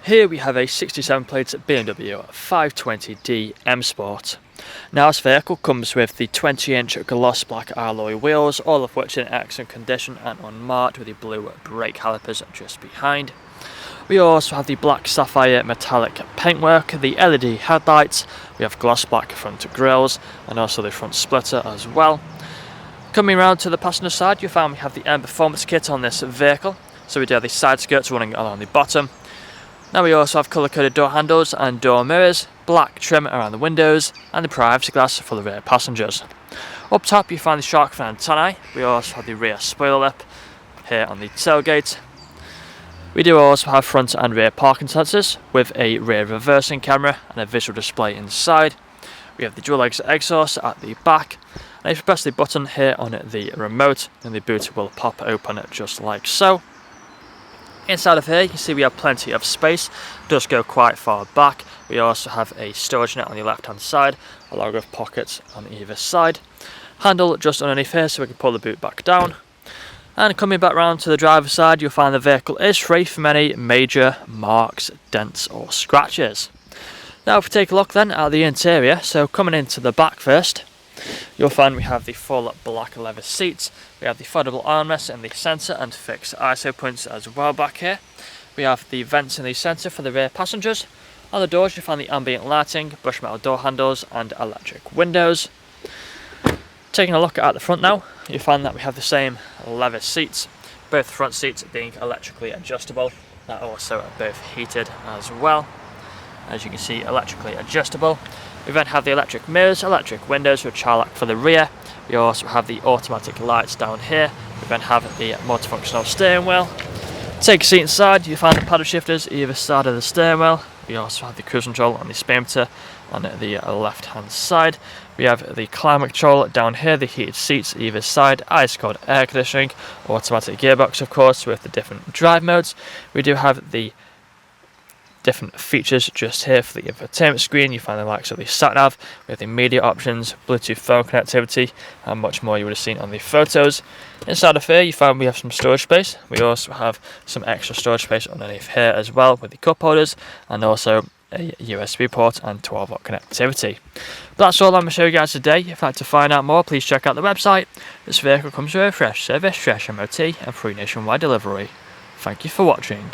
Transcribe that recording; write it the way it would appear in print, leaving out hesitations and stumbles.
Here we have a 67 plate BMW 520d M Sport. Now this vehicle comes with the 20-inch gloss black alloy wheels, all of which are in excellent condition and unmarked, with the blue brake calipers just behind. We also have the black sapphire metallic paintwork, the LED headlights, we have gloss black front grills and also the front splitter as well. Coming around to the passenger side, you'll find we have the M Performance kit on this vehicle. So we do have the side skirts running along the bottom. Now we also have colour-coded door handles and door mirrors, black trim around the windows and the privacy glass for the rear passengers. Up top you find the shark fin antennae. We also have the rear spoiler lip here on the tailgate. We do also have front and rear parking sensors with a rear reversing camera and a visual display inside. We have the dual exit exhaust at the back, and if you press the button here on the remote then the boot will pop open just like so. Inside of here you can see we have plenty of space, it does go quite far back. We also have a storage net on the left hand side along with pockets on either side. Handle just underneath here so we can pull the boot back down. And coming back round to the driver's side, you'll find the vehicle is free from any major marks, dents or scratches. Now if we take a look then at the interior, so coming into the back first, you'll find we have the full black leather seats, we have the foldable armrest in the centre and fixed ISO points as well back here. We have the vents in the centre for the rear passengers. On the doors you find the ambient lighting, brushed metal door handles and electric windows. Taking a look at the front now, you find that we have the same leather seats, both front seats being electrically adjustable, that also are both heated as well. As you can see, electrically adjustable. We then have the electric mirrors, electric windows with Charlock for the rear. We also have the automatic lights down here. We then have the multifunctional steering wheel. Take a seat inside, you find the paddle shifters either side of the steering wheel. We also have the cruise control on the speedometer on the left hand side. We have the climate control down here, the heated seats either side, ice cold air conditioning, automatic gearbox of course with the different drive modes. We do have the different features just here for the infotainment screen. You find the likes of the sat nav, we have the media options, Bluetooth phone connectivity and much more you would have seen on the photos. Inside of here you find we have some storage space. We also have some extra storage space underneath here as well with the cup holders and also a USB port and 12-volt connectivity. But that's all I'm going to show you guys today. If you'd like to find out more, please check out the website. This vehicle comes with a fresh service, fresh MOT and free nationwide delivery. Thank you for watching.